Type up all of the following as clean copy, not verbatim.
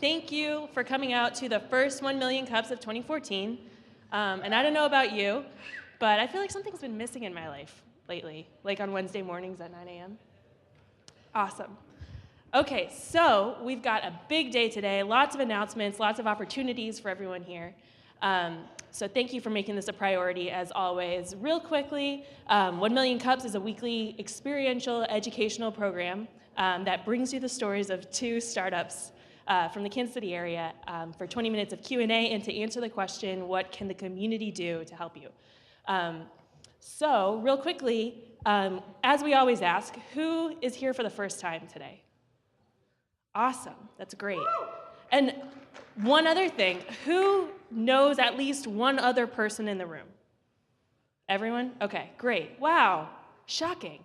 thank you for coming out to the first 1 million cups of 2014. And I don't know about you, but I feel like something's been missing in my life lately, like on Wednesday mornings at 9 a.m. Awesome. Okay, so we've got a big day today, lots of announcements, lots of opportunities for everyone here. So thank you for making this a priority, as always. Real quickly, 1 Million Cups is a weekly experiential educational program that brings you the stories of 2 startups from the Kansas City area for 20 minutes of Q&A and to answer the question, what can the community do to help you? So real quickly, as we always ask, who is here for the first time today? Awesome, that's great. And one other thing, who knows at least one other person in the room? Everyone? Okay, great. Wow, shocking.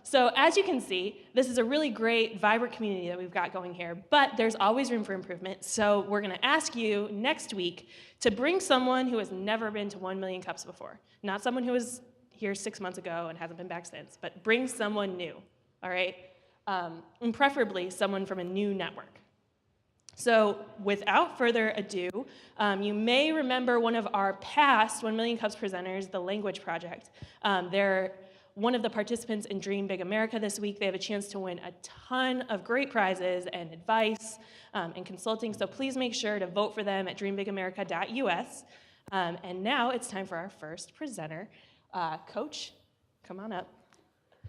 So as you can see, this is a really great, vibrant community that we've got going here, but there's always room for improvement. So we're gonna ask you next week to bring someone who has never been to 1 Million Cups before. Not someone who was here 6 months ago and hasn't been back since, but bring someone new, all right? And preferably someone from a new network. So without further ado, you may remember one of our past 1 Million Cups presenters, the Language Project. They're one of the participants in Dream Big America this week. They have a chance to win a ton of great prizes and advice and consulting, so please make sure to vote for them at dreambigAmerica.us. And now it's time for our first presenter. Coach, come on up.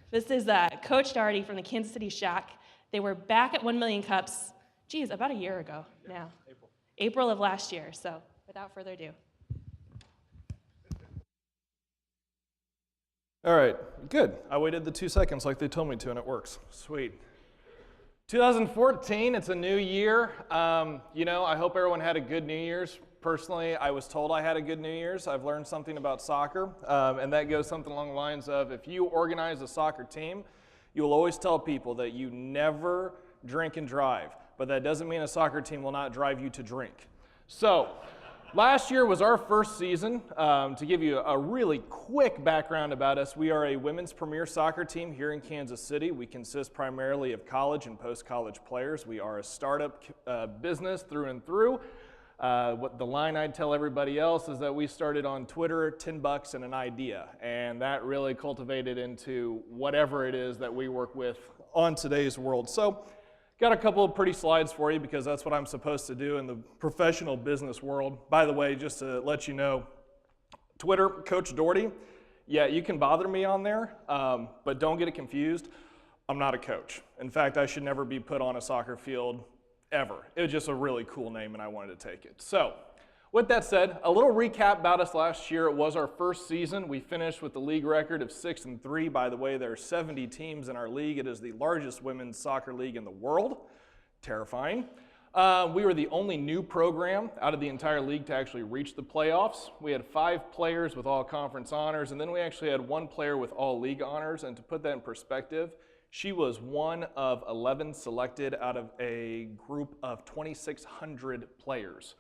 This is Coach Daugherty from the Kansas City Shack. They were back at 1 Million Cups, geez, about a year ago now. April of last year, so without further ado. All right, good. I waited the 2 seconds like they told me to, and it works. Sweet. 2014, it's a new year. I hope everyone had a good New Year's. Personally, I was told I had a good New Year's. I've learned something about soccer, and that goes something along the lines of if you organize a soccer team, you will always tell people that you never drink and drive, but that doesn't mean a soccer team will not drive you to drink. So, last year was our first season. To give you a really quick background about us, we are a women's premier soccer team here in Kansas City. We consist primarily of college and post-college players. We are a startup business through and through. What the line I'd tell everybody else is that we started on Twitter, $10 and an idea, and that really cultivated into whatever it is that we work with on today's world. So, got a couple of pretty slides for you because that's what I'm supposed to do in the professional business world. By the way, just to let you know, Twitter, Coach Daugherty, yeah, you can bother me on there, but don't get it confused. I'm not a coach. In fact, I should never be put on a soccer field ever. It was just a really cool name and I wanted to take it. So, with that said, a little recap about us last year. It was our first season. We finished with the league record of 6-3. By the way, there are 70 teams in our league. It is the largest women's soccer league in the world. Terrifying. We were the only new program out of the entire league to actually reach the playoffs. We had 5 players with all conference honors, and then we actually had 1 player with all league honors. And to put that in perspective, she was one of 11 selected out of a group of 2,600 players.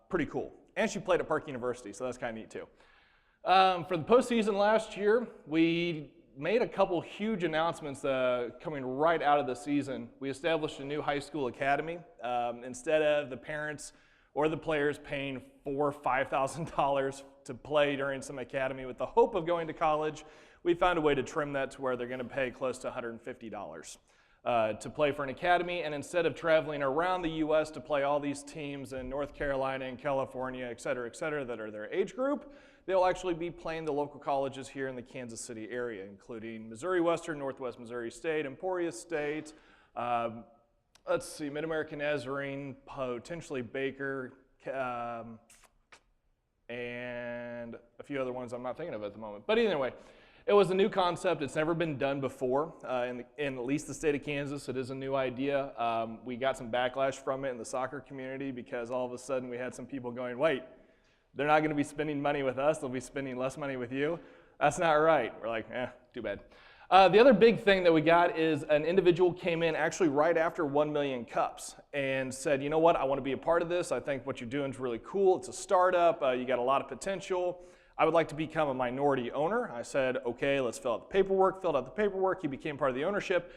Pretty cool. And she played at Park University, so that's kind of neat too. For the postseason last year, we made a couple huge announcements coming right out of the season. We established a new high school academy. Instead of the parents or the players paying $4,000 or $5,000 to play during some academy with the hope of going to college, we found a way to trim that to where they're going to pay close to $150. To play for an academy, and instead of traveling around the U.S. to play all these teams in North Carolina and California, et cetera, that are their age group, they'll actually be playing the local colleges here in the Kansas City area, including Missouri Western, Northwest Missouri State, Emporia State, Mid-American Nazarene, potentially Baker, and a few other ones I'm not thinking of at the moment. But anyway, it was a new concept. It's never been done before in at least the state of Kansas. It is a new idea. We got some backlash from it in the soccer community because all of a sudden we had some people going, wait, they're not going to be spending money with us. They'll be spending less money with you. That's not right. We're like, too bad. The other big thing that we got is an individual came in actually right after 1 Million Cups and said, you know what, I want to be a part of this. I think what you're doing is really cool. It's a startup. You got a lot of potential. I would like to become a minority owner. I said, okay, let's fill out the paperwork. Filled out the paperwork. He became part of the ownership.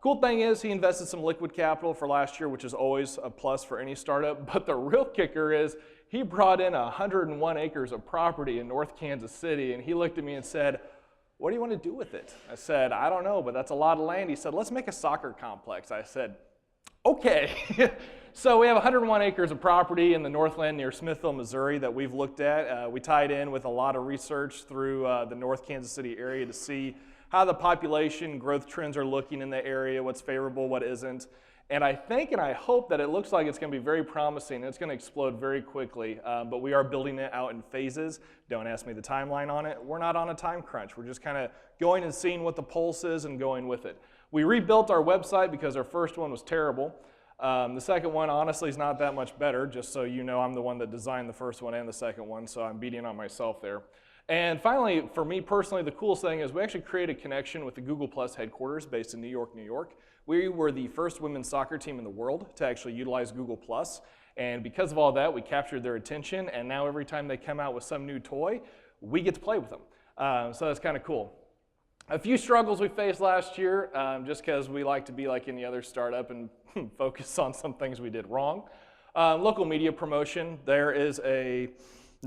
Cool thing is he invested some liquid capital for last year, which is always a plus for any startup. But the real kicker is he brought in 101 acres of property in North Kansas City, and he looked at me and said, "What do you want to do with it?" I said, "I don't know, but that's a lot of land." He said, "Let's make a soccer complex." I said, "Okay." So we have 101 acres of property in the Northland near Smithville, Missouri that we've looked at. We tied in with a lot of research through the North Kansas City area to see how the population growth trends are looking in the area, what's favorable, what isn't. And I think and I hope that it looks like it's going to be very promising and it's going to explode very quickly, but we are building it out in phases. Don't ask me the timeline on it. We're not on a time crunch. We're just kind of going and seeing what the pulse is and going with it. We rebuilt our website because our first one was terrible. The second one honestly is not that much better, just so you know I'm the one that designed the first one and the second one, so I'm beating on myself there. And finally, for me personally, the coolest thing is we actually created a connection with the Google Plus headquarters based in New York, New York. We were the first women's soccer team in the world to actually utilize Google Plus. And because of all that, we captured their attention. And now every time they come out with some new toy, we get to play with them. So that's kind of cool. A few struggles we faced last year, just because we like to be like any other startup and focus on some things we did wrong. Local media promotion. There is a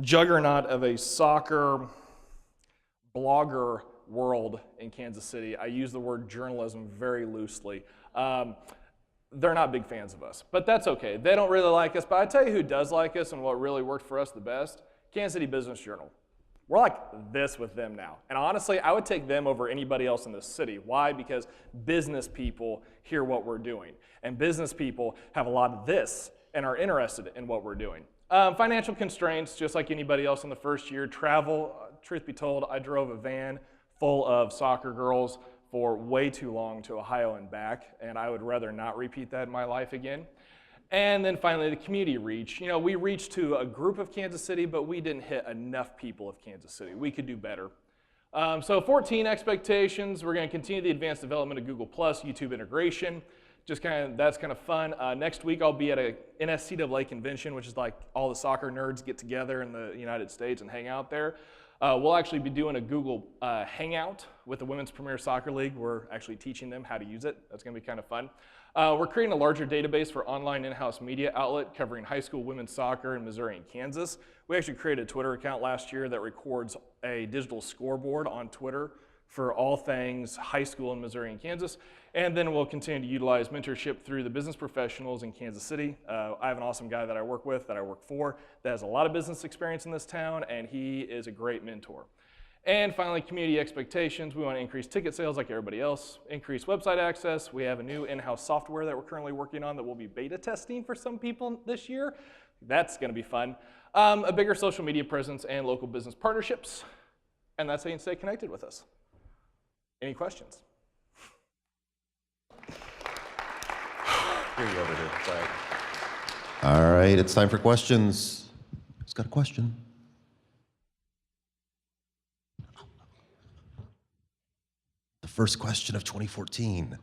juggernaut of a soccer blogger world in Kansas City. I use the word journalism very loosely. They're not big fans of us, but that's okay. They don't really like us, but I tell you who does like us and what really worked for us the best, Kansas City Business Journal. We're like this with them now. And honestly, I would take them over anybody else in this city. Why? Because business people hear what we're doing. And business people have a lot of this and are interested in what we're doing. Financial constraints, just like anybody else in the first year. Travel, truth be told, I drove a van full of soccer girls for way too long to Ohio and back, and I would rather not repeat that in my life again. And then finally, the community reach. You know, we reached to a group of Kansas City, but we didn't hit enough people of Kansas City. We could do better. So 14 expectations. We're going to continue the advanced development of Google+, YouTube integration. That's kind of fun. Next week I'll be at a NSCAA convention, which is like all the soccer nerds get together in the United States and hang out there. We'll actually be doing a Google Hangout with the Women's Premier Soccer League. We're actually teaching them how to use it. That's going to be kind of fun. We're creating a larger database for online in-house media outlet covering high school women's soccer in Missouri and Kansas. We actually created a Twitter account last year that records a digital scoreboard on Twitter for all things high school in Missouri and Kansas. And then we'll continue to utilize mentorship through the business professionals in Kansas City. I have an awesome guy that I work with, that I work for, that has a lot of business experience in this town, and he is a great mentor. And finally, community expectations. We want to increase ticket sales like everybody else, increase website access. We have a new in-house software that we're currently working on that we'll be beta testing for some people this year. That's going to be fun. A bigger social media presence and local business partnerships. And that's how you can stay connected with us. Any questions? Here you over here. Sorry. All right, it's time for questions. Who's got a question? The first question of 2014.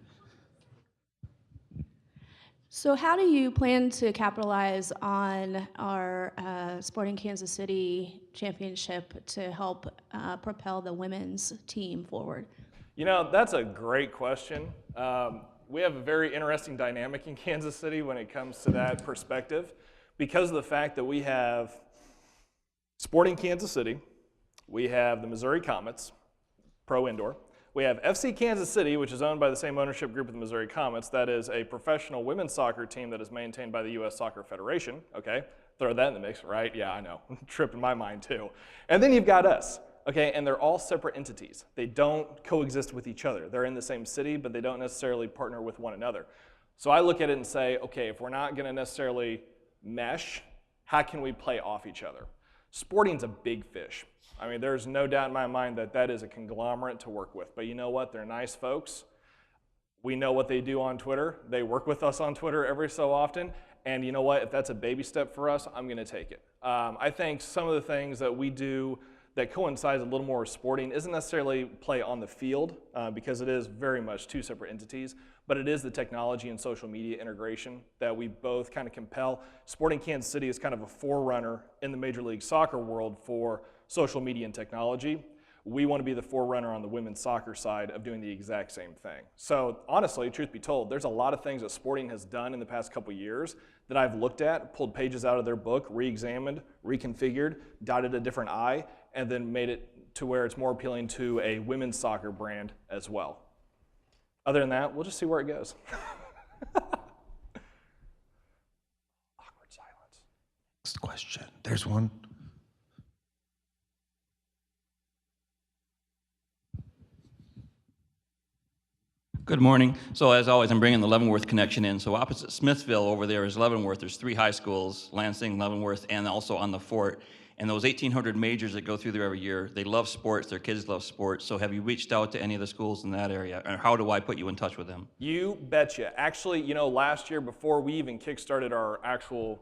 So how do you plan to capitalize on our Sporting Kansas City championship to help propel the women's team forward? You know, that's a great question. We have a very interesting dynamic in Kansas City when it comes to that perspective because of the fact that we have Sporting Kansas City, we have the Missouri Comets, pro indoor, we have FC Kansas City, which is owned by the same ownership group of the Missouri Comets. That is a professional women's soccer team that is maintained by the U.S. Soccer Federation. Okay, throw that in the mix, right? Yeah, I know, trip in my mind too. And then you've got us. Okay, and they're all separate entities. They don't coexist with each other. They're in the same city, but they don't necessarily partner with one another. So I look at it and say, okay, if we're not gonna necessarily mesh, how can we play off each other? Sporting's a big fish. I mean, there's no doubt in my mind that that is a conglomerate to work with. But you know what? They're nice folks. We know what they do on Twitter. They work with us on Twitter every so often. And you know what? If that's a baby step for us, I'm gonna take it. I think some of the things that we do that coincides a little more with Sporting isn't necessarily play on the field because it is very much two separate entities, but it is the technology and social media integration that we both kind of compel. Sporting Kansas City is kind of a forerunner in the Major League Soccer world for social media and technology. We want to be the forerunner on the women's soccer side of doing the exact same thing. So honestly, truth be told, there's a lot of things that sporting has done in the past couple years that I've looked at, pulled pages out of their book, re-examined, reconfigured, dotted a different I, and then made it to where it's more appealing to a women's soccer brand as well. Other than that, we'll just see where it goes. Awkward silence. Next question. There's one. Good morning. So as always, I'm bringing the Leavenworth connection in. So opposite Smithville over there is Leavenworth. There's 3 high schools, Lansing, Leavenworth, and also on the fort. And those 1,800 majors that go through there every year, they love sports. Their kids love sports. So have you reached out to any of the schools in that area? Or how do I put you in touch with them? You betcha. Actually, you know, last year before we even kickstarted our actual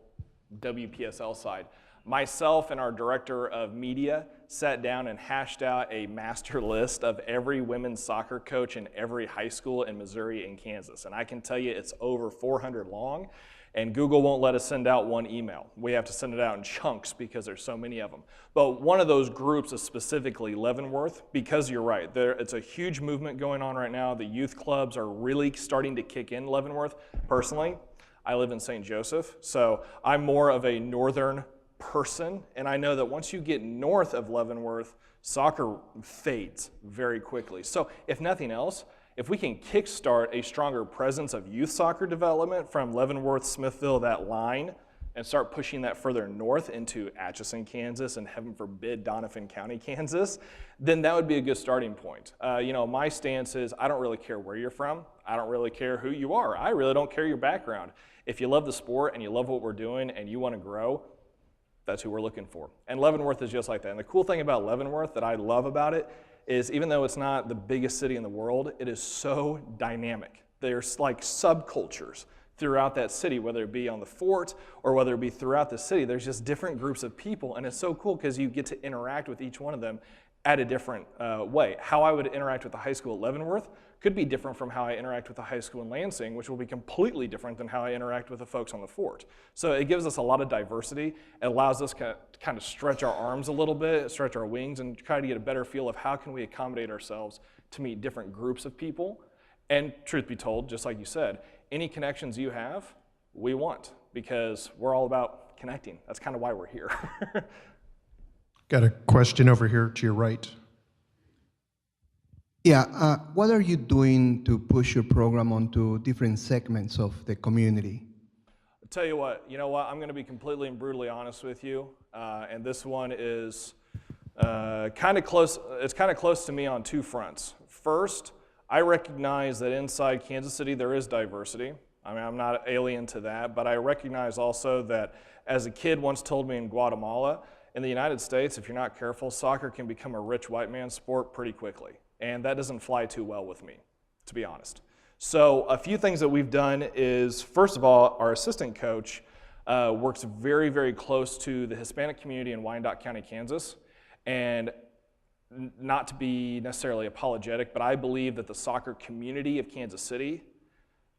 WPSL side, myself and our director of media sat down and hashed out a master list of every women's soccer coach in every high school in Missouri and Kansas. And I can tell you it's over 400 long, and Google won't let us send out one email. We have to send it out in chunks because there's so many of them. But one of those groups is specifically Leavenworth, because you're right, it's a huge movement going on right now. The youth clubs are really starting to kick in Leavenworth. Personally, I live in St. Joseph, so I'm more of a northern person, and I know that once you get north of Leavenworth, soccer fades very quickly. So if nothing else, if we can kickstart a stronger presence of youth soccer development from Leavenworth, Smithville, that line, and start pushing that further north into Atchison, Kansas, and heaven forbid Donovan County, Kansas, then that would be a good starting point. You know, my stance is I don't really care where you're from. I don't really care who you are. I really don't care your background. If you love the sport and you love what we're doing and you want to grow, that's who we're looking for. And Leavenworth is just like that. And the cool thing about Leavenworth that I love about it is even though it's not the biggest city in the world, it is so dynamic. There's like subcultures throughout that city, whether it be on the fort or whether it be throughout the city. There's just different groups of people, and it's so cool because you get to interact with each one of them at a different way. How I would interact with the high school at Leavenworth could be different from how I interact with the high school in Lansing, which will be completely different than how I interact with the folks on the fort. So it gives us a lot of diversity. It allows us to kind of stretch our arms a little bit, stretch our wings, and try to get a better feel of how can we accommodate ourselves to meet different groups of people. And truth be told, just like you said, any connections you have, we want, because we're all about connecting. That's kind of why we're here. Got a question over here to your right. Yeah, what are you doing to push your program onto different segments of the community? I'll tell you what, I'm going to be completely and brutally honest with you, and this one is kind of close. It's kind of close to me on 2 fronts. First, I recognize that inside Kansas City there is diversity. I mean, I'm not alien to that, but I recognize also that as a kid once told me in Guatemala, in the United States, if you're not careful, soccer can become a rich white man's sport pretty quickly. And that doesn't fly too well with me, to be honest. So a few things that we've done is, first of all, our assistant coach works very, very close to the Hispanic community in Wyandotte County, Kansas. And not to be necessarily apologetic, but I believe that the soccer community of Kansas City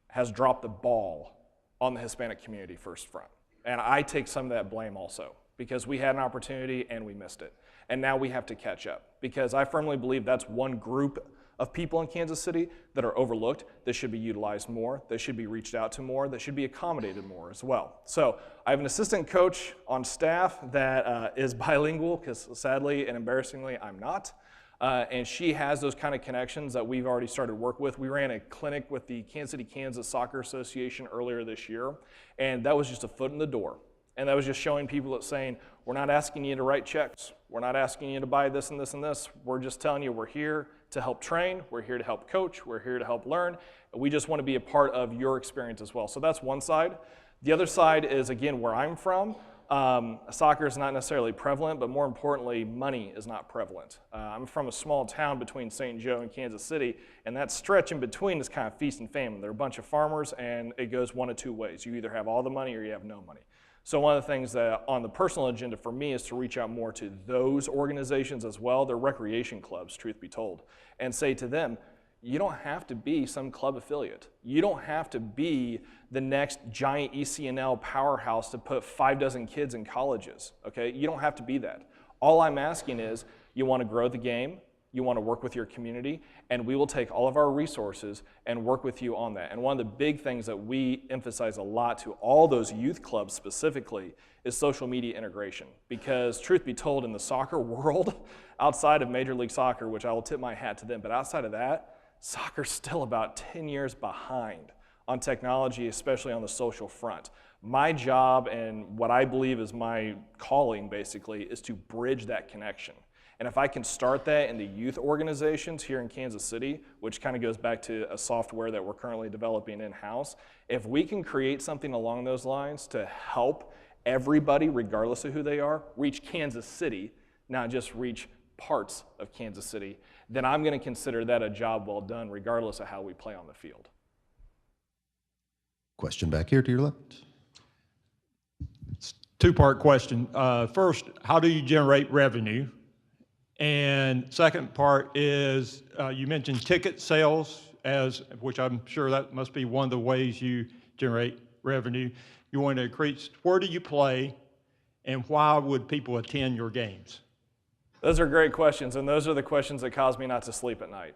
has dropped the ball on the Hispanic community first front. And I take some of that blame also, because we had an opportunity and we missed it. And now we have to catch up, because I firmly believe that's one group of people in Kansas City that are overlooked, that should be utilized more, that should be reached out to more, that should be accommodated more as well. So I have an assistant coach on staff that is bilingual, because sadly and embarrassingly I'm not. And she has those kind of connections that we've already started work with. We ran a clinic with the Kansas City, Kansas Soccer Association earlier this year, and that was just a foot in the door. And that was just showing people that saying, we're not asking you to write checks. We're not asking you to buy this and this and this. We're just telling you we're here to help train. We're here to help coach. We're here to help learn. We just want to be a part of your experience as well. So that's one side. The other side is, again, where I'm from. Soccer is not necessarily prevalent, but more importantly, money is not prevalent. I'm from a small town between St. Joe and Kansas City, and that stretch in between is kind of feast and famine. There are a bunch of farmers, and it goes one of 2 ways. You either have all the money or you have no money. So one of the things that on the personal agenda for me is to reach out more to those organizations as well. They're recreation clubs, truth be told, and say to them, you don't have to be some club affiliate. You don't have to be the next giant ECNL powerhouse to put 6 kids in colleges, okay? You don't have to be that. All I'm asking is you want to grow the game, you want to work with your community, and we will take all of our resources and work with you on that. And one of the big things that we emphasize a lot to all those youth clubs specifically is social media integration. Because truth be told, in the soccer world, outside of Major League Soccer, which I will tip my hat to them, but outside of that, soccer's still about 10 years behind on technology, especially on the social front. My job, and what I believe is my calling basically, is to bridge that connection. And if I can start that in the youth organizations here in Kansas City, which kind of goes back to a software that we're currently developing in-house, if we can create something along those lines to help everybody, regardless of who they are, reach Kansas City, not just reach parts of Kansas City, then I'm going to consider that a job well done, regardless of how we play on the field. Question back here to your left. Two-part question. First, how do you generate revenue? And second part is, you mentioned ticket sales, which I'm sure that must be one of the ways you generate revenue. You want to increase, where do you play, and why would people attend your games? Those are great questions, and those are the questions that cause me not to sleep at night.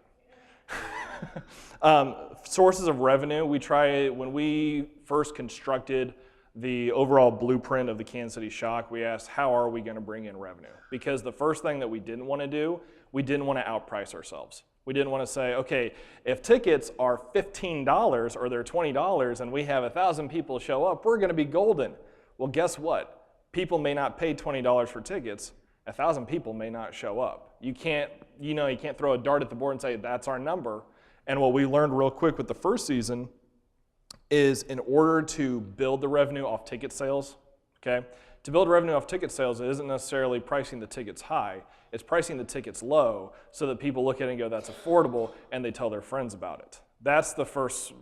Sources of revenue, when we first constructed the overall blueprint of the Kansas City Shock, we asked, how are we going to bring in revenue? Because the first thing that we didn't want to do, we didn't want to outprice ourselves. We didn't want to say, okay, if tickets are $15 or they're $20 and we have 1,000 people show up, we're going to be golden. Well, guess what? People may not pay $20 for tickets. 1,000 people may not show up. You can't throw a dart at the board and say, that's our number. And what we learned real quick with the first season is, in order to build the revenue off ticket sales, okay? To build revenue off ticket sales, it isn't necessarily pricing the tickets high, it's pricing the tickets low so that people look at it and go, that's affordable, and they tell their friends about it. That's the first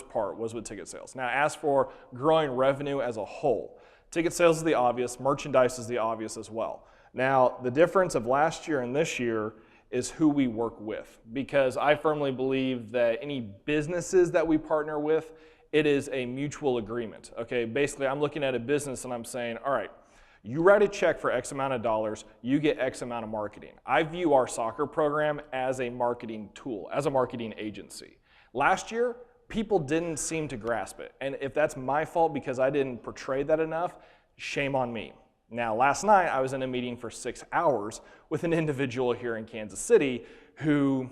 part, was with ticket sales. Now, as for growing revenue as a whole, ticket sales is the obvious, merchandise is the obvious as well. Now, the difference of last year and this year is who we work with, because I firmly believe that any businesses that we partner with, it is a mutual agreement, okay? Basically, I'm looking at a business and I'm saying, all right, you write a check for X amount of dollars, you get X amount of marketing. I view our soccer program as a marketing tool, as a marketing agency. Last year, people didn't seem to grasp it, and if that's my fault because I didn't portray that enough, shame on me. Now, last night, I was in a meeting for 6 hours with an individual here in Kansas City who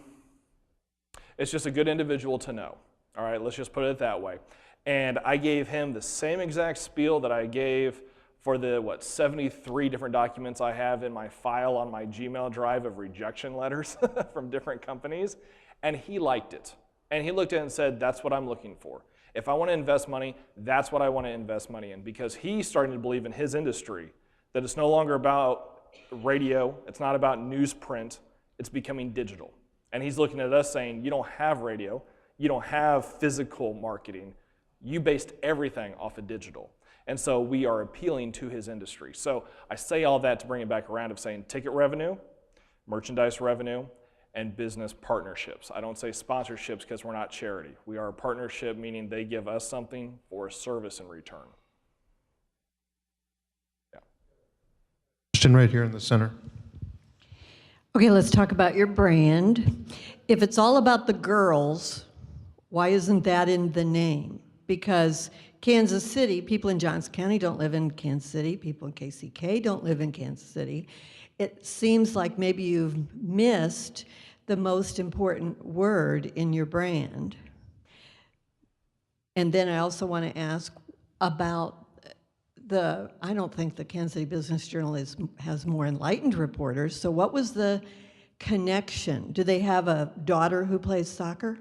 is just a good individual to know. All right, let's just put it that way. And I gave him the same exact spiel that I gave for the, 73 different documents I have in my file on my Gmail drive of rejection letters from different companies, and he liked it. And he looked at it and said, that's what I'm looking for. If I want to invest money, that's what I want to invest money in, because he's starting to believe in his industry that it's no longer about radio, it's not about newsprint, it's becoming digital. And he's looking at us saying, you don't have radio, you don't have physical marketing, you based everything off of digital. And so we are appealing to his industry. So I say all that to bring it back around of saying ticket revenue, merchandise revenue, and business partnerships. I don't say sponsorships because we're not charity. We are a partnership, meaning they give us something for a service in return. Yeah. Question right here in the center. Okay, let's talk about your brand. If it's all about the girls, why isn't that in the name? Because Kansas City, people in Johnson County don't live in Kansas City, people in KCK don't live in Kansas City. It seems like maybe you've missed the most important word in your brand. And then I also want to ask about I don't think the Kansas City Business Journal has more enlightened reporters, so what was the connection? Do they have a daughter who plays soccer?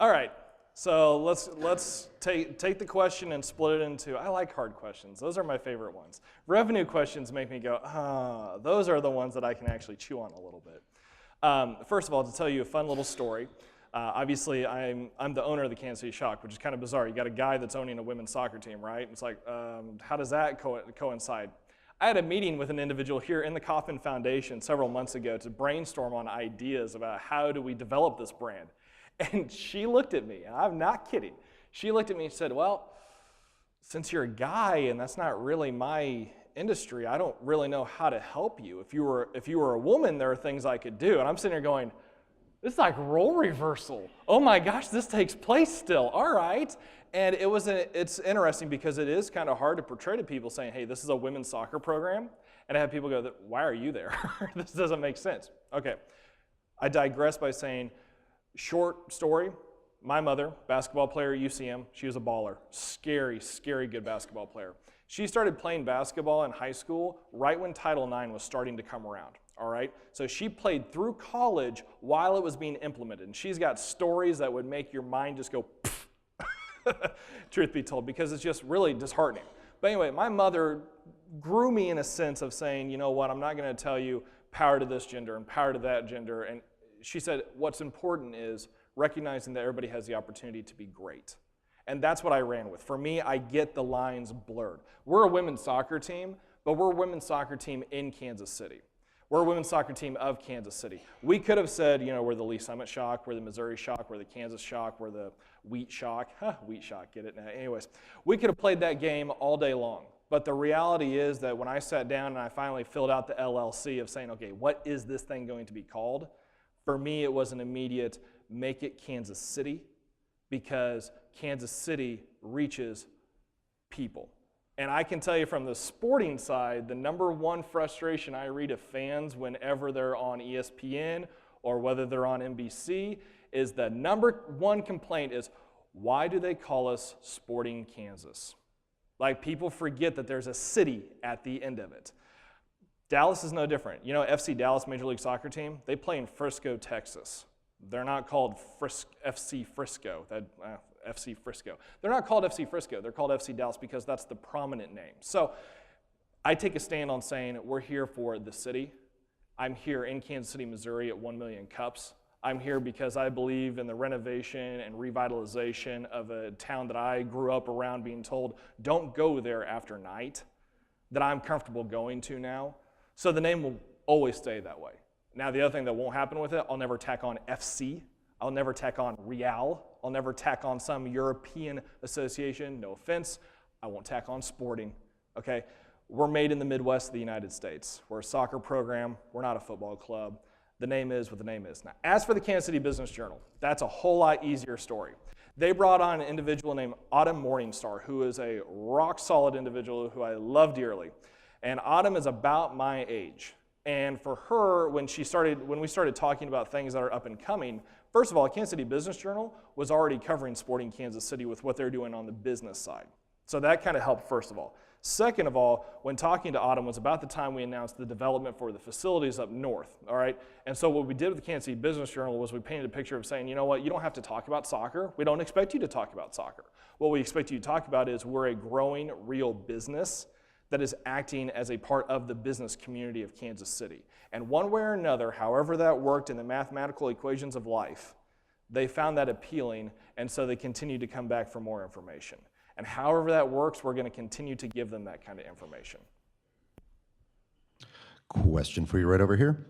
All right, so let's take the question and split it into, I like hard questions. Those are my favorite ones. Revenue questions make me go, those are the ones that I can actually chew on a little bit. First of all, to tell you a fun little story, obviously I'm the owner of the Kansas City Shock, which is kind of bizarre. You got a guy that's owning a women's soccer team, right? It's like, how does that coincide? I had a meeting with an individual here in the Kauffman Foundation several months ago to brainstorm on ideas about how do we develop this brand. And she looked at me, and I'm not kidding. She looked at me and said, well, since you're a guy and that's not really my industry, I don't really know how to help you. If you were a woman, there are things I could do. And I'm sitting here going, this is like role reversal. Oh my gosh, this takes place still. All right. And it's interesting because it is kind of hard to portray to people saying, hey, this is a women's soccer program. And I have people go, why are you there? This doesn't make sense. Okay. I digress by saying, short story, my mother, basketball player at UCM, she was a baller. Scary, scary good basketball player. She started playing basketball in high school right when Title IX was starting to come around. All right, so she played through college while it was being implemented. And she's got stories that would make your mind just go, truth be told, because it's just really disheartening. But anyway, my mother grew me in a sense of saying, you know what, I'm not going to tell you power to this gender and power to that gender. And she said, what's important is recognizing that everybody has the opportunity to be great. And that's what I ran with. For me, I get the lines blurred. We're a women's soccer team, but we're a women's soccer team in Kansas City. We're a women's soccer team of Kansas City. We could have said, you know, we're the Lee Summit Shock, we're the Missouri Shock, we're the Kansas Shock, we're the Wheat Shock. Wheat Shock, get it now. Anyways, we could have played that game all day long. But the reality is that when I sat down and I finally filled out the LLC of saying, okay, what is this thing going to be called? For me, it was an immediate, make it Kansas City, because Kansas City reaches people. And I can tell you from the sporting side, the number one frustration I read of fans whenever they're on ESPN or whether they're on NBC is the number one complaint is, why do they call us Sporting Kansas? Like, people forget that there's a city at the end of it. Dallas is no different. You know, FC Dallas, Major League Soccer team, they play in Frisco, Texas. They're not called FC Frisco. FC Frisco. They're not called FC Frisco. They're called FC Dallas because that's the prominent name. So I take a stand on saying we're here for the city. I'm here in Kansas City, Missouri at 1 million cups. I'm here because I believe in the renovation and revitalization of a town that I grew up around being told, don't go there after night, that I'm comfortable going to now. So the name will always stay that way. Now, the other thing that won't happen with it, I'll never tack on FC. I'll never tack on Real. I'll never tack on some European association. No offense. I won't tack on Sporting. Okay? We're made in the Midwest of the United States. We're a soccer program. We're not a football club. The name is what the name is. Now, as for the Kansas City Business Journal, that's a whole lot easier story. They brought on an individual named Autumn Morningstar, who is a rock-solid individual who I love dearly. And Autumn is about my age. And for her, when we started talking about things that are up and coming, first of all, Kansas City Business Journal was already covering Sporting Kansas City with what they're doing on the business side. So that kind of helped, first of all. Second of all, when talking to Autumn was about the time we announced the development for the facilities up north, all right? And so what we did with the Kansas City Business Journal was we painted a picture of saying, you know what, you don't have to talk about soccer. We don't expect you to talk about soccer. What we expect you to talk about is we're a growing real business that is acting as a part of the business community of Kansas City. And one way or another, however that worked in the mathematical equations of life, they found that appealing, and so they continued to come back for more information. And however that works, we're going to continue to give them that kind of information. Question for you right over here.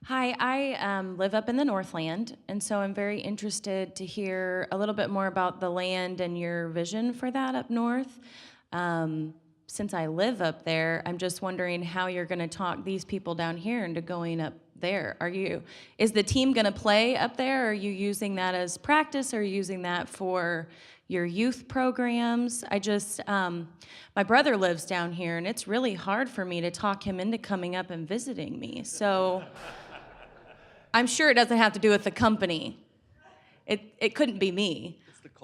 Hi, I live up in the Northland, and so I'm very interested to hear a little bit more about the land and your vision for that up north. Since I live up there, I'm just wondering how you're going to talk these people down here into going up there. Is the team going to play up there? Are you using that as practice, or are you using that for your youth programs? My brother lives down here, and it's really hard for me to talk him into coming up and visiting me. So I'm sure it doesn't have to do with the company. It couldn't be me.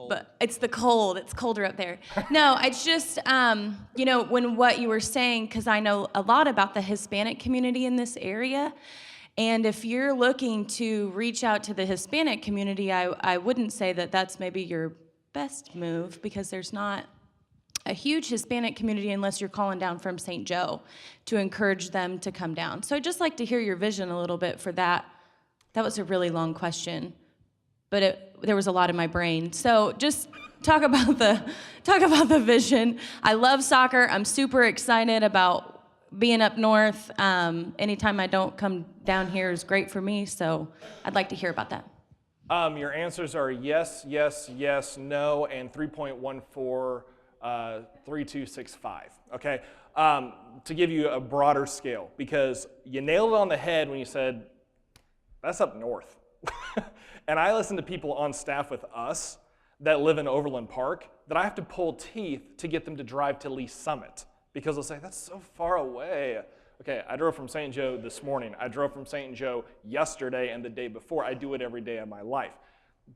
But it's the cold. It's colder up there. No, it's just, when what you were saying, because I know a lot about the Hispanic community in this area, and if you're looking to reach out to the Hispanic community, I wouldn't say that that's maybe your best move, because there's not a huge Hispanic community unless you're calling down from St. Joe to encourage them to come down. So I'd just like to hear your vision a little bit for that. That was a really long question, but there was a lot in my brain. So just talk about the vision. I love soccer. I'm super excited about being up north. Anytime I don't come down here is great for me, so I'd like to hear about that. Your answers are yes, yes, yes, no, and 3.14 3265, okay? To give you a broader scale, because you nailed it on the head when you said, that's up north. And I listen to people on staff with us that live in Overland Park that I have to pull teeth to get them to drive to Lee Summit because they'll say, that's so far away. Okay, I drove from St. Joe this morning. I drove from St. Joe yesterday and the day before. I do it every day of my life.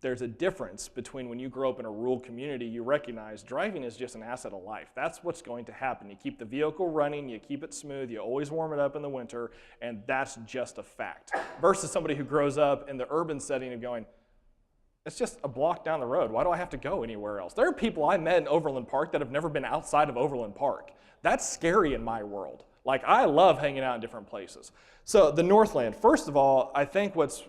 There's a difference between when you grow up in a rural community, you recognize driving is just an asset of life. That's what's going to happen. You keep the vehicle running, you keep it smooth, you always warm it up in the winter, and that's just a fact. Versus somebody who grows up in the urban setting of going, it's just a block down the road. Why do I have to go anywhere else? There are people I met in Overland Park that have never been outside of Overland Park. That's scary in my world. Like, I love hanging out in different places. So the Northland, first of all, I think what's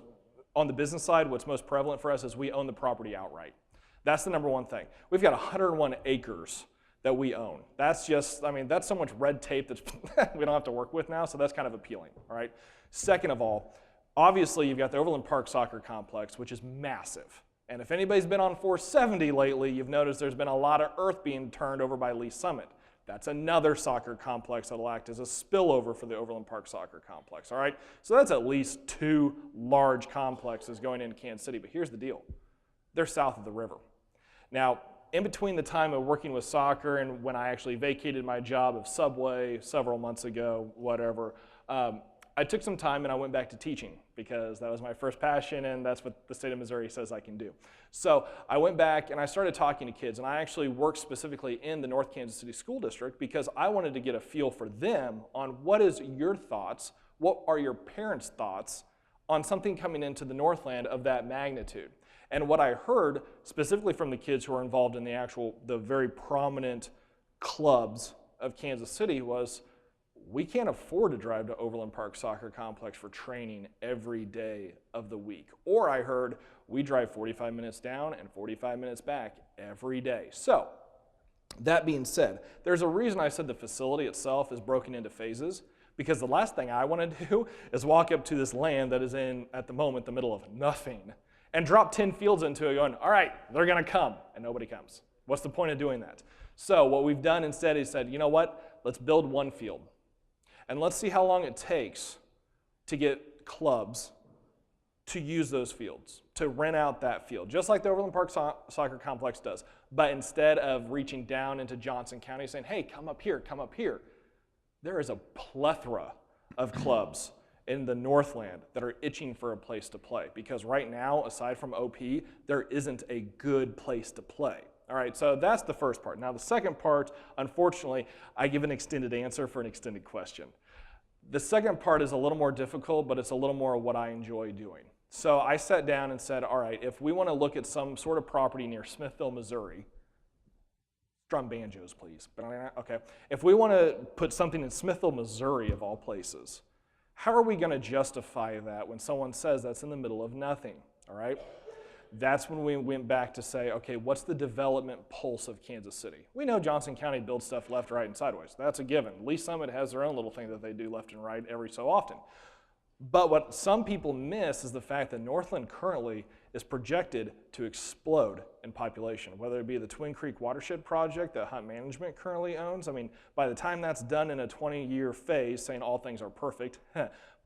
on the business side, what's most prevalent for us is we own the property outright. That's the number one thing. We've got 101 acres that we own. That's just, I mean, that's so much red tape that we don't have to work with now, so that's kind of appealing, all right? Second of all, obviously you've got the Overland Park Soccer Complex, which is massive. And if anybody's been on 470 lately, you've noticed there's been a lot of earth being turned over by Lee Summit. That's another soccer complex that'll act as a spillover for the Overland Park Soccer Complex, all right? So that's at least 2 large complexes going into Kansas City, but here's the deal. They're south of the river. Now, in between the time of working with soccer and when I actually vacated my job of Subway several months ago, whatever, I took some time and I went back to teaching because that was my first passion and that's what the state of Missouri says I can do. So I went back and I started talking to kids, and I actually worked specifically in the North Kansas City School District because I wanted to get a feel for them on what is your thoughts, what are your parents' thoughts on something coming into the Northland of that magnitude. And what I heard specifically from the kids who are involved in the very prominent clubs of Kansas City was, we can't afford to drive to Overland Park Soccer Complex for training every day of the week. Or I heard we drive 45 minutes down and 45 minutes back every day. So that being said, there's a reason I said the facility itself is broken into phases, because the last thing I want to do is walk up to this land that is in, at the moment, the middle of nothing and drop 10 fields into it going, all right, they're going to come, and nobody comes. What's the point of doing that? So what we've done instead is said, you know what, let's build one field. And let's see how long it takes to get clubs to use those fields, to rent out that field, just like the Overland Park Soccer Complex does. But instead of reaching down into Johnson County saying, hey, come up here, there is a plethora of clubs in the Northland that are itching for a place to play. Because right now, aside from OP, there isn't a good place to play. All right, so that's the first part. Now the second part, unfortunately, I give an extended answer for an extended question. The second part is a little more difficult, but it's a little more of what I enjoy doing. So I sat down and said, all right, if we want to look at some sort of property near Smithville, Missouri, strum banjos, please. Okay. If we want to put something in Smithville, Missouri, of all places, how are we going to justify that when someone says that's in the middle of nothing? All right. That's when we went back to say, okay, what's the development pulse of Kansas City? We know Johnson County builds stuff left, right, and sideways. That's a given. Lee Summit has their own little thing that they do left and right every so often. But what some people miss is the fact that Northland currently is projected to explode in population, whether it be the Twin Creek Watershed Project that Hunt Management currently owns. I mean, by the time that's done in a 20-year phase, saying all things are perfect,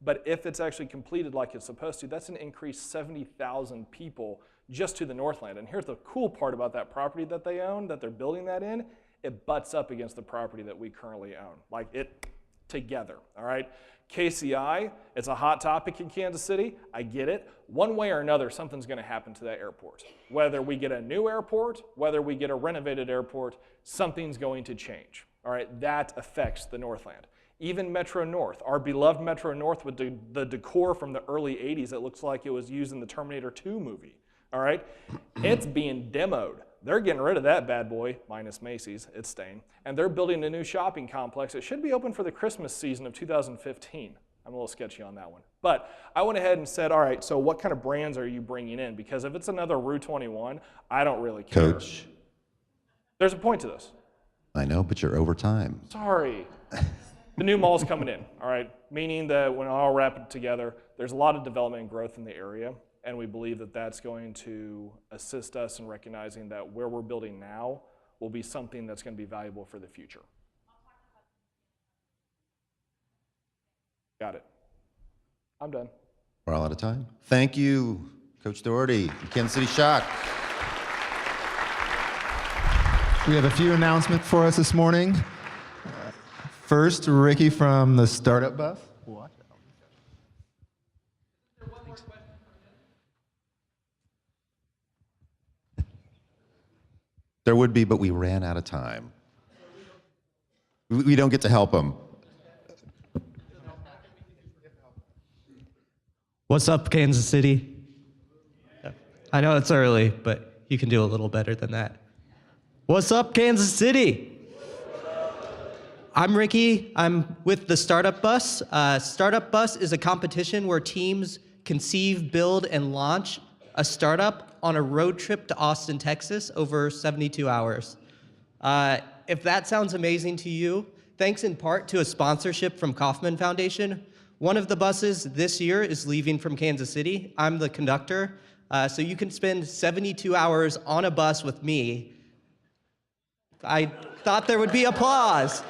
but if it's actually completed like it's supposed to, that's an increased 70,000 people just to the Northland. And here's the cool part about that property that they own, that they're building that in, it butts up against the property that we currently own. Like it together, all right? KCI, it's a hot topic in Kansas City, I get it. One way or another, something's gonna happen to that airport. Whether we get a new airport, whether we get a renovated airport, something's going to change, all right? That affects the Northland. Even Metro North, our beloved Metro North with the decor from the early 80s, it looks like it was used in the Terminator 2 movie. All right, it's being demoed. They're getting rid of that bad boy, minus Macy's, it's staying. And they're building a new shopping complex. It should be open for the Christmas season of 2015. I'm a little sketchy on that one. But I went ahead and said, all right, so what kind of brands are you bringing in? Because if it's another Rue 21, I don't really care. Coach. There's a point to this. I know, but you're over time. Sorry. The new mall's coming in, all right? Meaning that when I all wrap it together, there's a lot of development and growth in the area. And we believe that that's going to assist us in recognizing that where we're building now will be something that's going to be valuable for the future. Got it. I'm done. We're all out of time. Thank you, Coach Doherty, Kansas City Shock. We have a few announcements for us this morning. First, Ricky from the Startup Bus. Watch out. There would be, but we ran out of time. We don't get to help them. What's up, Kansas City? I know it's early, but you can do a little better than that. What's up, Kansas City? I'm Ricky. I'm with the Startup Bus. Startup Bus is a competition where teams conceive, build, and launch a startup on a road trip to Austin, Texas over 72 hours. If that sounds amazing to you, thanks in part to a sponsorship from Kauffman Foundation, one of the buses this year is leaving from Kansas City. I'm the conductor, so you can spend 72 hours on a bus with me. I thought there would be applause.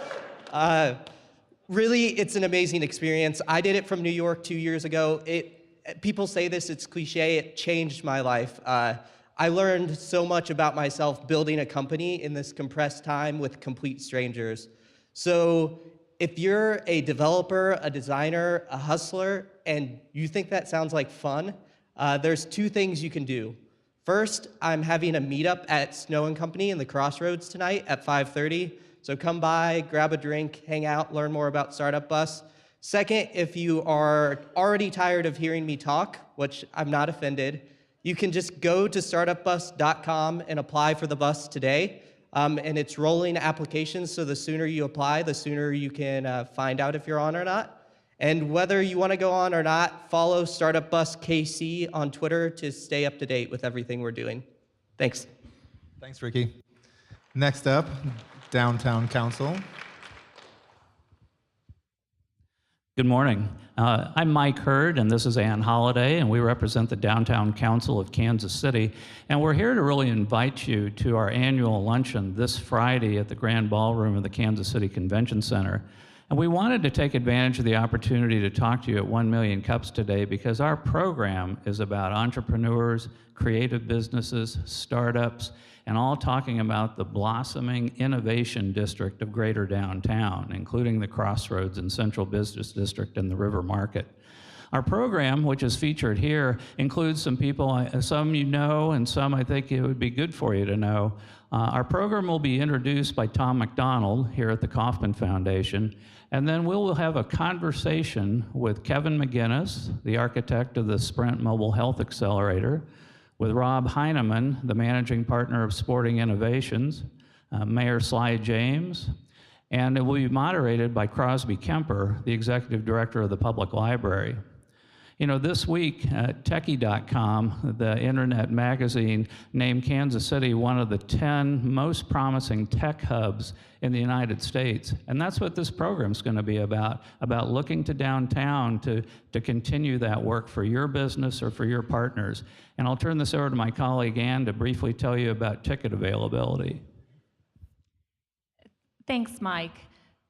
Really, it's an amazing experience. I did it from New York 2 years ago. People say this, it's cliche, it changed my life. I learned so much about myself building a company in this compressed time with complete strangers. So if you're a developer, a designer, a hustler, and you think that sounds like fun, there's two things you can do. First, I'm having a meetup at Snow & Company in the Crossroads tonight at 5:30. So come by, grab a drink, hang out, learn more about Startup Bus. Second, if you are already tired of hearing me talk, which I'm not offended, you can just go to startupbus.com and apply for the bus today. And it's rolling applications, so the sooner you apply, the sooner you can find out if you're on or not. And whether you want to go on or not, follow Startup Bus KC on Twitter to stay up to date with everything we're doing. Thanks. Thanks, Ricky. Next up, Downtown Council. Good morning. I'm Mike Hurd, and this is Ann Holliday, and we represent the Downtown Council of Kansas City. And we're here to really invite you to our annual luncheon this Friday at the Grand Ballroom of the Kansas City Convention Center. And we wanted to take advantage of the opportunity to talk to you at 1 Million Cups today because our program is about entrepreneurs, creative businesses, startups, and all talking about the blossoming innovation district of Greater Downtown, including the Crossroads and Central Business District and the River Market. Our program, which is featured here, includes some people, some you know and some I think it would be good for you to know. Our program will be introduced by Tom McDonald here at the Kauffman Foundation, and then we'll have a conversation with Kevin McGinnis, the architect of the Sprint Mobile Health Accelerator, with Rob Heineman, the managing partner of Sporting Innovations, Mayor Sly James, and it will be moderated by Crosby Kemper, the executive director of the Public Library. You know, this week, Techie.com, the internet magazine, named Kansas City one of the 10 most promising tech hubs in the United States. And that's what this program's going to be about looking to downtown to continue that work for your business or for your partners. And I'll turn this over to my colleague Ann to briefly tell you about ticket availability. Thanks, Mike.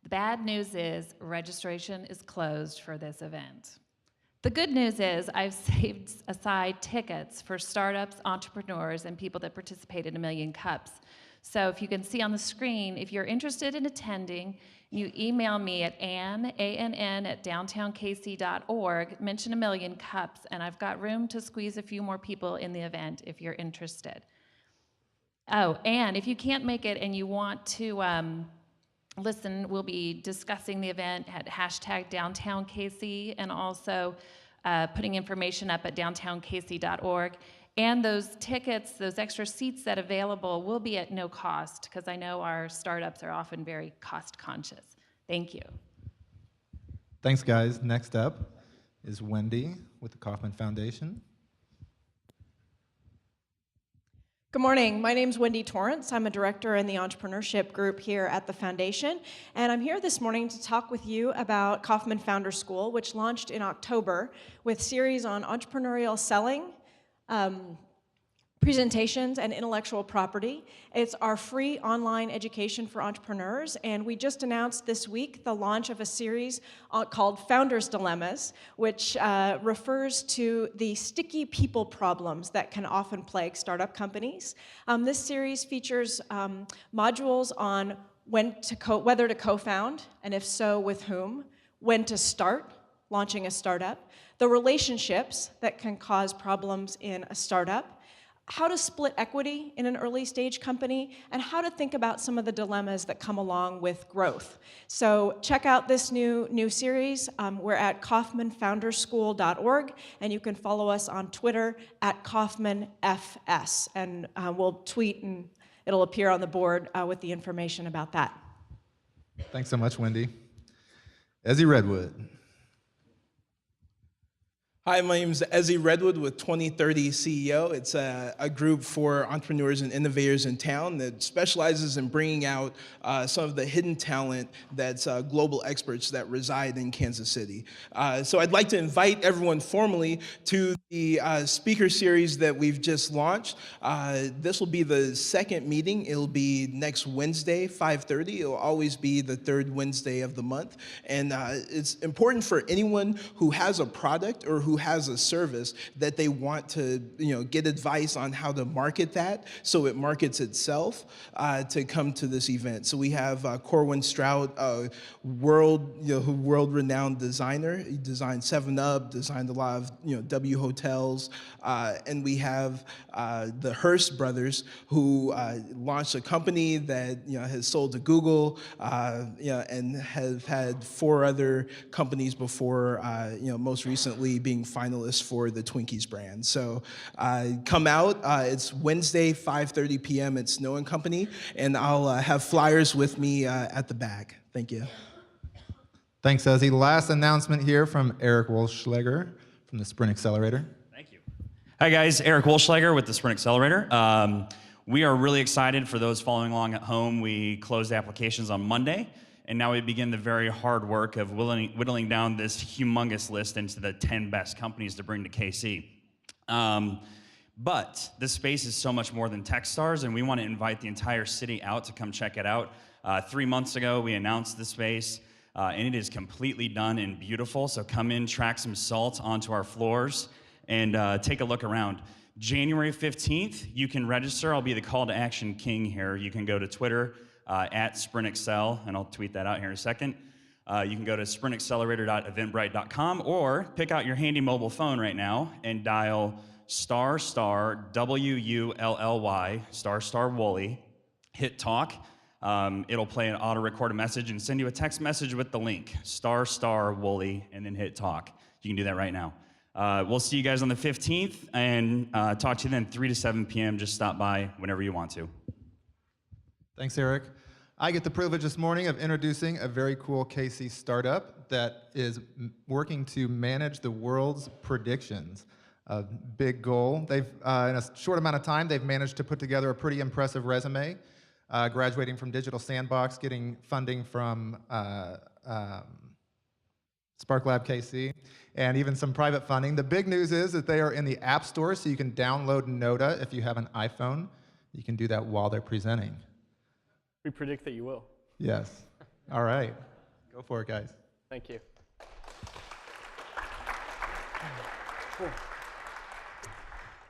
The bad news is registration is closed for this event. The good news is I've saved aside tickets for startups, entrepreneurs, and people that participate in 1 Million Cups. So if you can see on the screen, if you're interested in attending, you email me at ann@downtownkc.org, mention 1 Million Cups, and I've got room to squeeze a few more people in the event if you're interested. Oh, and if you can't make it and you want to listen, we'll be discussing the event at #DowntownKC and also putting information up at downtownkc.org. And those tickets, those extra seats that are available will be at no cost because I know our startups are often very cost conscious. Thank you. Thanks, guys. Next up is Wendy with the Kauffman Foundation. Good morning. My name's Wendy Torrance. I'm a director in the entrepreneurship group here at the foundation, and I'm here this morning to talk with you about Kauffman Founder School, which launched in October with series on entrepreneurial selling, presentations, and intellectual property. It's our free online education for entrepreneurs, and we just announced this week the launch of a series called Founders Dilemmas, which refers to the sticky people problems that can often plague startup companies. This series features modules on whether to co-found, and if so, with whom, when to start launching a startup, the relationships that can cause problems in a startup, how to split equity in an early stage company, and how to think about some of the dilemmas that come along with growth. So check out this new series. We're at kaufmanfounderschool.org, and you can follow us on Twitter at KaufmanFS, and we'll tweet and it'll appear on the board with the information about that. Thanks so much, Wendy. Ezzy Redwood. Hi, my name is Ezzy Redwood with 2030 CEO. It's a group for entrepreneurs and innovators in town that specializes in bringing out some of the hidden talent that's global experts that reside in Kansas City. So I'd like to invite everyone formally to the speaker series that we've just launched. This will be the second meeting. It'll be next Wednesday, 5:30. It'll always be the third Wednesday of the month. And it's important for anyone who has a product or who has a service that they want to get advice on how to market that so it markets itself to come to this event. So we have Corwin Stroud, a world-renowned designer. He designed 7-Up, designed a lot of W Hotels, and we have the Hearst brothers who launched a company that has sold to Google and have had 4 other companies before, most recently being finalists for the Twinkies brand. So come out. It's Wednesday, 5:30 p.m. at Snow & Company, and I'll have flyers with me at the back. Thank you. Thanks, Ezzy. Last announcement here from Eric Wolschlager from the Sprint Accelerator. Thank you. Hi, guys. Eric Wolschlager with the Sprint Accelerator. We are really excited for those following along at home. We closed applications on Monday, and now we begin the very hard work of whittling down this humongous list into the 10 best companies to bring to KC. But this space is so much more than Techstars, and we want to invite the entire city out to come check it out. 3 months ago, we announced the space, and it is completely done and beautiful. So come in, track some salt onto our floors, and take a look around. January 15th, you can register. I'll be the call to action king here. You can go to Twitter at SprintAccel, and I'll tweet that out here in a second. You can go to sprintaccelerator.eventbrite.com or pick out your handy mobile phone right now and dial ** WULLY, * Wooly, hit talk. It'll play an auto-recorded message and send you a text message with the link, * Wooly, and then hit talk. You can do that right now. We'll see you guys on the 15th, and talk to you then 3 to 7 p.m. Just stop by whenever you want to. Thanks, Eric. I get the privilege this morning of introducing a very cool KC startup that is working to manage the world's predictions. A big goal. They've, in a short amount of time, they've managed to put together a pretty impressive resume, graduating from Digital Sandbox, getting funding from SparkLab KC, and even some private funding. The big news is that they are in the App Store, so you can download Knoda if you have an iPhone. You can do that while they're presenting. We predict that you will. Yes. All right. Go for it, guys. Thank you.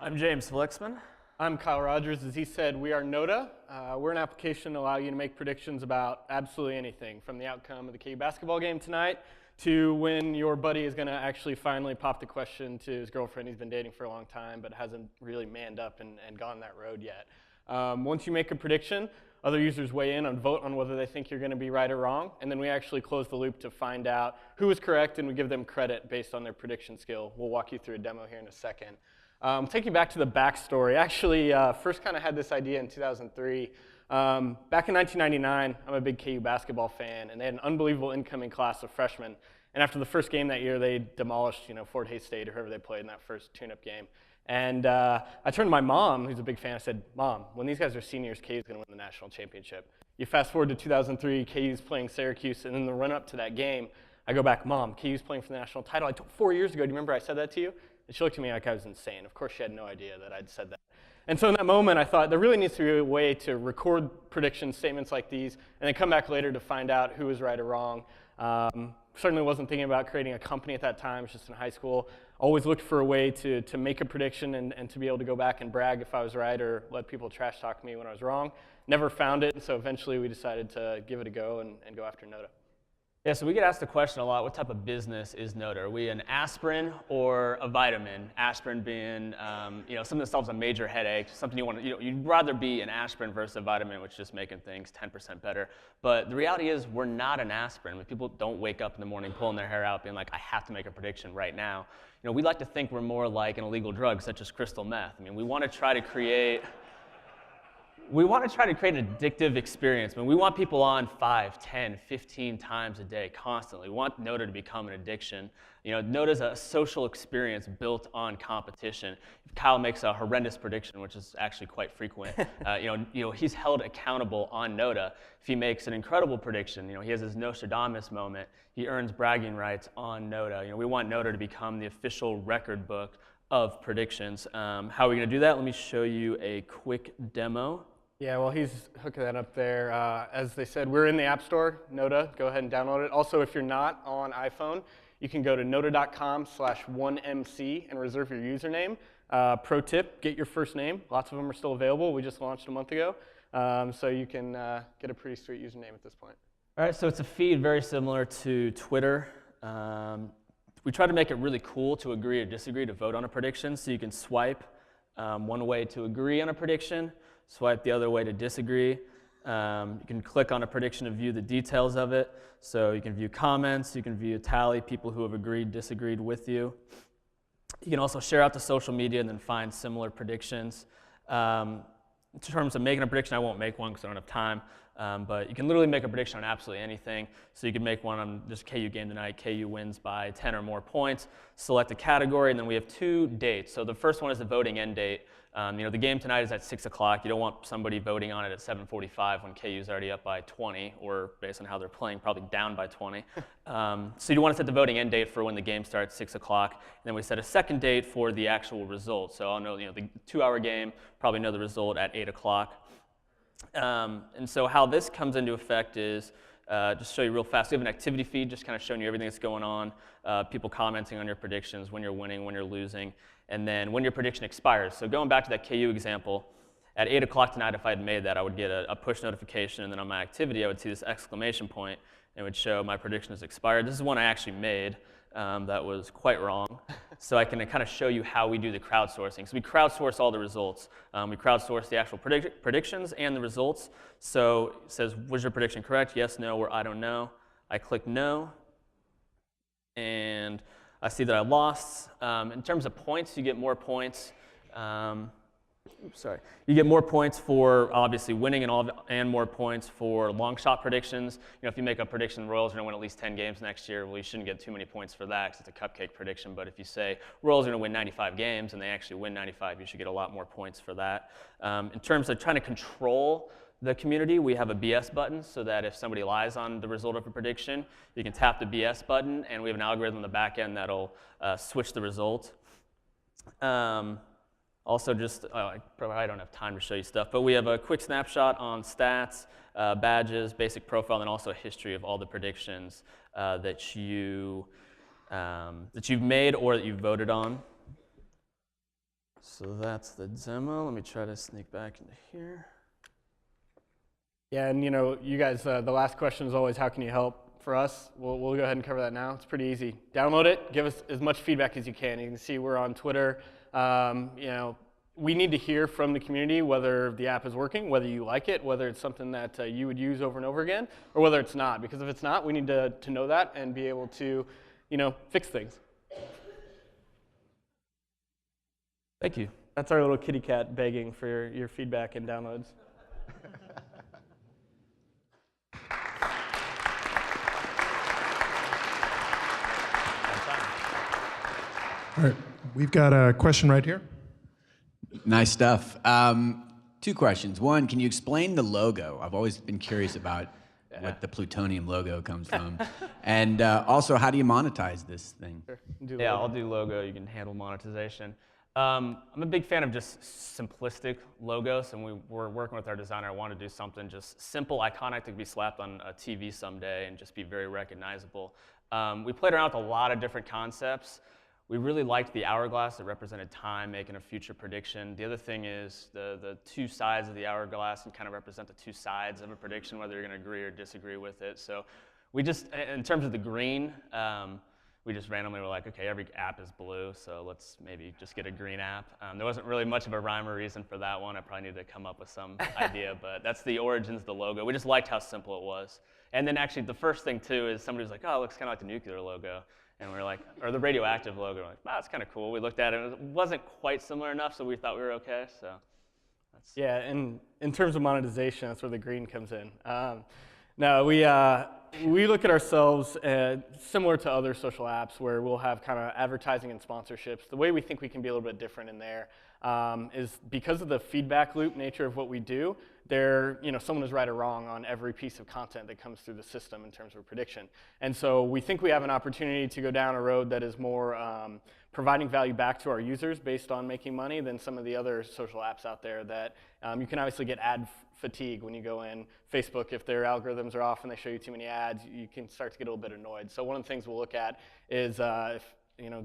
I'm James Flexman. I'm Kyle Rogers. As he said, we are Knoda. We're an application to allow you to make predictions about absolutely anything, from the outcome of the KU basketball game tonight to when your buddy is going to actually finally pop the question to his girlfriend he's been dating for a long time but hasn't really manned up and gone that road yet. Once you make a prediction, other users weigh in and vote on whether they think you're going to be right or wrong, and then we actually close the loop to find out who is correct, and we give them credit based on their prediction skill. We'll walk you through a demo here in a second. Take you back to the backstory. Actually, first kind of had this idea in 2003. Back in 1999, I'm a big KU basketball fan, and they had an unbelievable incoming class of freshmen. And after the first game that year, they demolished, Fort Hays State or whoever they played in that first tune-up game. And I turned to my mom, who's a big fan. I said, "Mom, when these guys are seniors, KU's going to win the national championship." You fast forward to 2003, KU's playing Syracuse, and in the run-up to that game, I go back, "Mom, KU's playing for the national title. I took 4 years ago. Do you remember I said that to you?" And she looked at me like I was insane. Of course, she had no idea that I'd said that. And so in that moment, I thought there really needs to be a way to record prediction statements like these and then come back later to find out who was right or wrong. Certainly wasn't thinking about creating a company at that time. I was just in high school. Always looked for a way to make a prediction and to be able to go back and brag if I was right or let people trash talk me when I was wrong. Never found it, and so eventually we decided to give it a go and go after Knoda. Yeah, so we get asked the question a lot, what type of business is Knoda? Are we an aspirin or a vitamin? Aspirin being, something that solves a major headache, something you want to, you'd rather be an aspirin versus a vitamin, which is just making things 10% better. But the reality is we're not an aspirin. When people don't wake up in the morning pulling their hair out being like, I have to make a prediction right now. We like to think we're more like an illegal drug such as crystal meth. I mean, we want to try to create an addictive experience. I mean, we want people on 5, 10, 15 times a day constantly. We want Knoda to become an addiction. Knoda is a social experience built on competition. If Kyle makes a horrendous prediction, which is actually quite frequent, he's held accountable on Knoda. If he makes an incredible prediction, he has his Nostradamus moment, he earns bragging rights on Knoda. We want Knoda to become the official record book of predictions. How are we going to do that? Let me show you a quick demo. Yeah, well, he's hooking that up there. As they said, we're in the App Store, Knoda. Go ahead and download it. Also, if you're not on iPhone, you can go to knoda.com/1MC and reserve your username. Pro tip, get your first name. Lots of them are still available. We just launched a month ago. So you can get a pretty sweet username at this point. All right, so it's a feed very similar to Twitter. We try to make it really cool to agree or disagree, to vote on a prediction. So you can swipe one way to agree on a prediction, swipe the other way to disagree. You can click on a prediction to view the details of it. So you can view comments, you can view a tally, people who have agreed, disagreed with you. You can also share out to social media and then find similar predictions. In terms of making a prediction, I won't make one because I don't have time. But you can literally make a prediction on absolutely anything. So you can make one on just KU game tonight, KU wins by 10 or more points, select a category, and then we have 2 dates. So the first one is the voting end date. The game tonight is at 6 o'clock. You don't want somebody voting on it at 7:45 when KU's already up by 20, or based on how they're playing, probably down by 20. So you want to set the voting end date for when the game starts, 6 o'clock. And then we set a second date for the actual result. So I'll know, the 2-hour game, probably know the result at 8 o'clock. And so how this comes into effect is, just show you real fast. We have an activity feed just kind of showing you everything that's going on, people commenting on your predictions, when you're winning, when you're losing, and then when your prediction expires. So going back to that KU example, at 8 o'clock tonight, if I had made that, I would get a push notification, and then on my activity, I would see this exclamation point, and it would show my prediction has expired. This is one I actually made. That was quite wrong. So I can kind of show you how we do the crowdsourcing. So we crowdsource all the results. We crowdsource the actual predictions and the results. So it says, was your prediction correct? Yes, no, or I don't know. I click no, and I see that I lost. In terms of points, you get more points. You get more points for obviously winning and more points for long shot predictions. If you make a prediction Royals are going to win at least 10 games next year, well, you shouldn't get too many points for that because it's a cupcake prediction. But if you say Royals are going to win 95 games and they actually win 95, you should get a lot more points for that. In terms of trying to control the community, we have a BS button so that if somebody lies on the result of a prediction, you can tap the BS button, and we have an algorithm on the back end that'll switch the result. Also, I don't have time to show you stuff, but we have a quick snapshot on stats, badges, basic profile, and then also a history of all the predictions that you've made or that you've voted on. So that's the demo. Let me try to sneak back into here. Yeah, and you guys, the last question is always, how can you help for us? We'll go ahead and cover that now. It's pretty easy. Download it. Give us as much feedback as you can. You can see we're on Twitter. We need to hear from the community whether the app is working, whether you like it, whether it's something that you would use over and over again, or whether it's not. Because if it's not, we need to know that and be able to, fix things. Thank you. That's our little kitty cat begging for your feedback and downloads. All right, we've got a question right here. Nice stuff. 2 questions. One, can you explain the logo? I've always been curious about what the plutonium logo comes from. And also, how do you monetize this thing? Sure. Yeah, I'll do logo. You can handle monetization. I'm a big fan of just simplistic logos, and we were working with our designer. I wanted to do something just simple, iconic that could be slapped on a TV someday and just be very recognizable. We played around with a lot of different concepts. We really liked the hourglass that represented time, making a future prediction. The other thing is the two sides of the hourglass can kind of represent the two sides of a prediction, whether you're going to agree or disagree with it. So we just, in terms of the green, we just randomly were like, okay, every app is blue, so let's maybe just get a green app. There wasn't really much of a rhyme or reason for that one. I probably need to come up with some idea, but that's the origins of the logo. We just liked how simple it was. And then actually the first thing too is somebody was like, oh, it looks kind of like the nuclear logo. And we were like, or the radioactive logo. We're like, wow, that's kind of cool. We looked at it, and it wasn't quite similar enough, so we thought we were okay, so. Yeah, and in terms of monetization, that's where the green comes in. No, we look at ourselves similar to other social apps where we'll have kind of advertising and sponsorships. The way we think we can be a little bit different in there is because of the feedback loop nature of what we do, someone is right or wrong on every piece of content that comes through the system in terms of prediction. And so we think we have an opportunity to go down a road that is more providing value back to our users based on making money than some of the other social apps out there that you can obviously get ad fatigue when you go in. Facebook, if their algorithms are off and they show you too many ads, you can start to get a little bit annoyed. So one of the things we'll look at is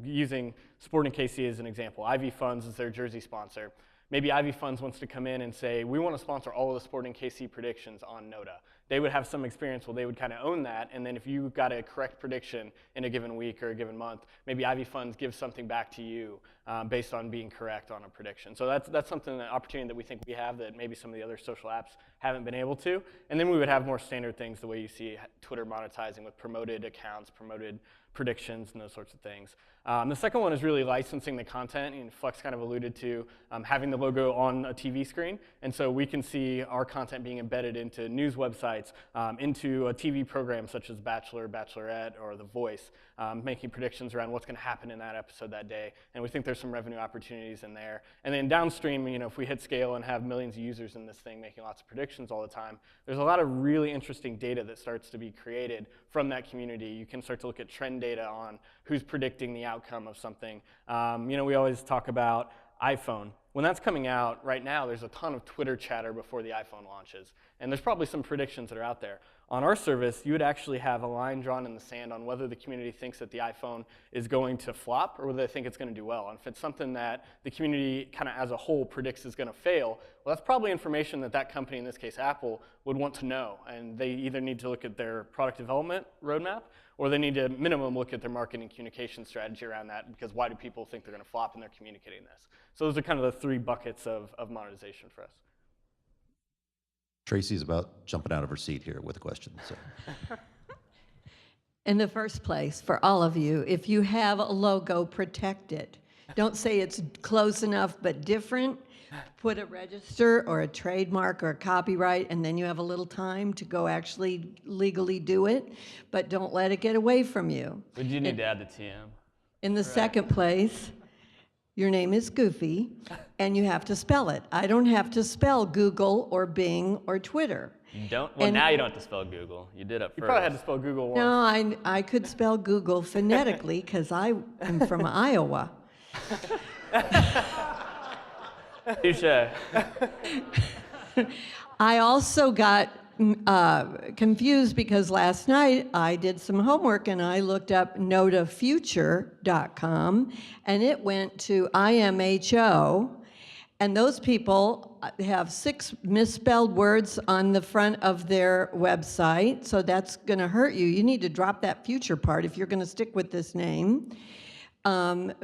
using Sporting KC as an example. Ivy Funds is their jersey sponsor. Maybe Ivy Funds wants to come in and say, we want to sponsor all of the Sporting KC predictions on Knoda. They would have some experience where they would kind of own that, and then if you got a correct prediction in a given week or a given month, maybe Ivy Funds gives something back to you based on being correct on a prediction. So that's something, an opportunity that we think we have that maybe some of the other social apps haven't been able to. And then we would have more standard things the way you see Twitter monetizing with promoted accounts, promoted predictions, and those sorts of things. The second one is really licensing the content, and Flex kind of alluded to having the logo on a TV screen, and so we can see our content being embedded into news websites, into a TV program such as Bachelor, Bachelorette, or The Voice, making predictions around what's going to happen in that episode that day, and we think there's some revenue opportunities in there. And then downstream, if we hit scale and have millions of users in this thing making lots of predictions all the time, there's a lot of really interesting data that starts to be created from that community. You can start to look at trend data on who's predicting the outcome of something. We always talk about iPhone. When that's coming out right now, there's a ton of Twitter chatter before the iPhone launches. And there's probably some predictions that are out there. On our service, you would actually have a line drawn in the sand on whether the community thinks that the iPhone is going to flop or whether they think it's going to do well. And if it's something that the community kind of as a whole predicts is going to fail, well, that's probably information that that company, in this case Apple, would want to know. And they either need to look at their product development roadmap or they need to minimum look at their marketing communication strategy around that, because why do people think they're going to flop and they're communicating this? So those are kind of the three buckets of monetization for us. Tracy's about jumping out of her seat here with a question. So. In the first place, for all of you, if you have a logo, protect it. Don't say it's close enough but different. Put a register or a trademark or a copyright, and then you have a little time to go actually legally do it, but don't let it get away from you. We do need to add the TM. In the second place, your name is Goofy, and you have to spell it. I don't have to spell Google or Bing or Twitter. You don't? Well, now you don't have to spell Google. You did it first. You probably had to spell Google once. No, I could spell Google phonetically because I am from Iowa. Touche. I also got confused because last night I did some homework and I looked up NodaFuture.com and it went to IMHO, and those people have 6 misspelled words on the front of their website, so that's going to hurt you. You need to drop that future part if you're going to stick with this name.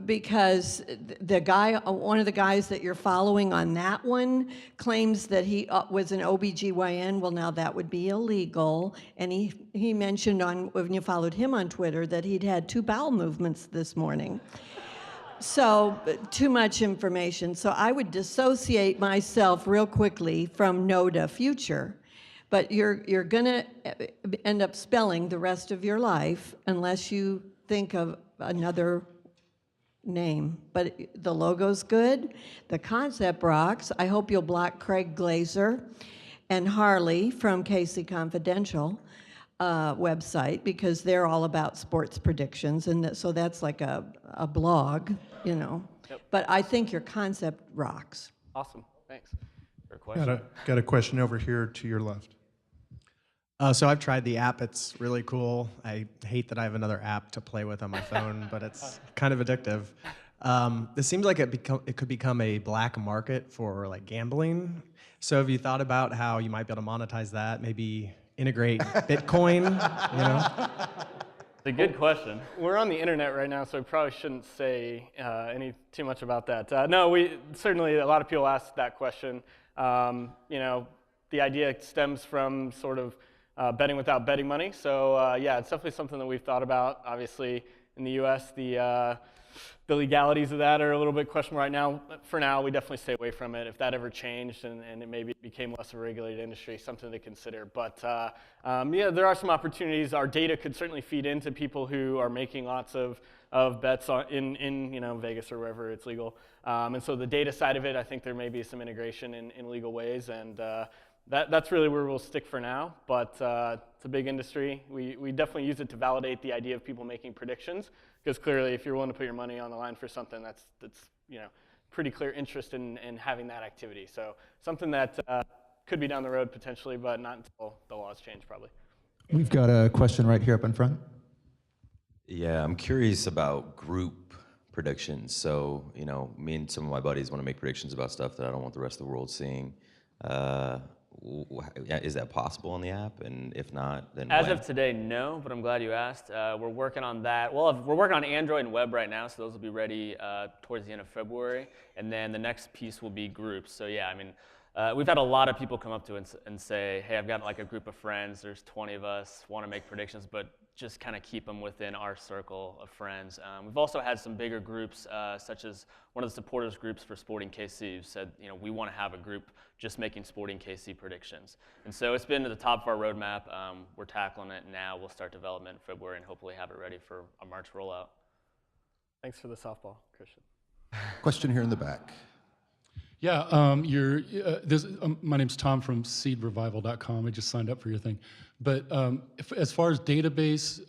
Because the guy, one of the guys that you're following on that one claims that he was an OBGYN. Well, now that would be illegal. And he mentioned when you followed him on Twitter that he'd had 2 bowel movements this morning. So too much information. So I would dissociate myself real quickly from Knoda Future. But you're going to end up spelling the rest of your life unless you think of another name. But the logo's good, the concept rocks. I hope you'll block Craig Glazer and Harley from KC Confidential website, because they're all about sports predictions, and so that's like a blog, Yep. But I think your concept rocks. Awesome. Thanks. Great question. Got a question over here to your left. So I've tried the app. It's really cool. I hate that I have another app to play with on my phone, but it's kind of addictive. This seems like it could become a black market for like gambling. So have you thought about how you might be able to monetize that? Maybe integrate Bitcoin, you know? It's a good question. We're on the internet right now, so I probably shouldn't say too much about that. No, we certainly, a lot of people ask that question. You know, the idea stems from sort of betting without betting money. So yeah, it's definitely something that we've thought about. Obviously, in the U.S., the legalities of that are a little bit questionable right now. For now, we definitely stay away from it. If that ever changed and it maybe became less of a regulated industry, something to consider. But yeah, there are some opportunities. Our data could certainly feed into people who are making lots of bets in you know, Vegas or wherever it's legal. And so the data side of it, I think there may be some integration in legal ways. And that's really where we'll stick for now. But it's a big industry. We definitely use it to validate the idea of people making predictions. Because clearly, if you're willing to put your money on the line for something, that's you know, pretty clear interest in having that activity. So something that could be down the road potentially, but not until the laws change probably. We've got a question right here up in front. Yeah, I'm curious about group predictions. So, you know, me and some of my buddies want to make predictions about stuff that I don't want the rest of the world seeing. Is that possible on the app? And if not, then As when? of today, no, but I'm glad you asked. We're working on that. Well, we're working on Android and web right now, so those will be ready towards the end of February. And then the next piece will be groups. So yeah, I mean, we've had a lot of people come up to us and say, hey, I've got like a group of friends, there's 20 of us, want to make predictions, but just kind of keep them within our circle of friends. We've also had some bigger groups, such as one of the supporters groups for Sporting KC, who said, you know, we want to have a group just making Sporting KC predictions. And so it's been to the top of our roadmap. We're tackling it now. We'll start development in February and hopefully have it ready for a March rollout. Thanks for the softball, Christian. Question here in the back. Yeah, my name's Tom from seedrevival.com. I just signed up for your thing. But as far as database,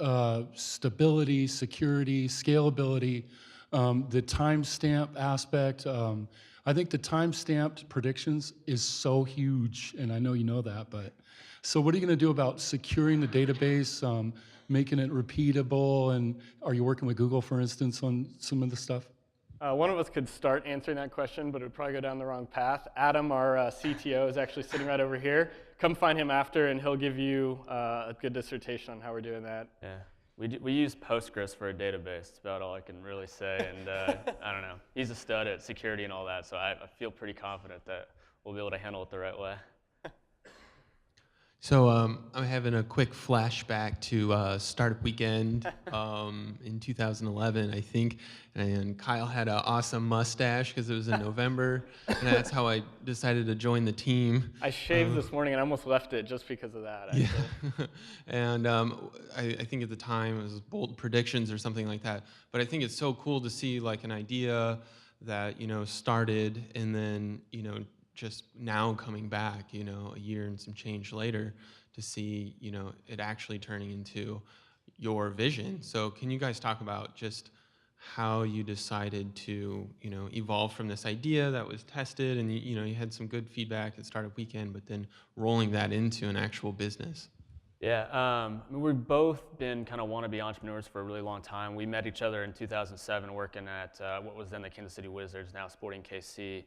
stability, security, scalability, the timestamp aspect, I think the time-stamped predictions is so huge, and I know you know that, but so what are you going to do about securing the database, making it repeatable, and are you working with Google, for instance, on some of the stuff? One of us could start answering that question, but it would probably go down the wrong path. Adam, our CTO, is actually sitting right over here. Come find him after, and he'll give you a good dissertation on how we're doing that. Yeah, we use Postgres for a database. It's about all I can really say, and I don't know. He's a stud at security and all that, so I feel pretty confident that we'll be able to handle it the right way. So I'm having a quick flashback to Startup Weekend in 2011, I think, and Kyle had an awesome mustache because it was in November, and that's how I decided to join the team. I shaved this morning and I almost left it just because of that. Yeah. And I think at the time it was bold predictions or something like that. But I think it's so cool to see like an idea that, you know, started and then, you know, just now coming back, you know, a year and some change later to see, you know, it actually turning into your vision. So can you guys talk about just how you decided to, you know, evolve from this idea that was tested and, you know, you had some good feedback at Startup Weekend, but then rolling that into an actual business? Yeah, we've both been kind of wannabe entrepreneurs for a really long time. We met each other in 2007 working at what was then the Kansas City Wizards, now Sporting KC.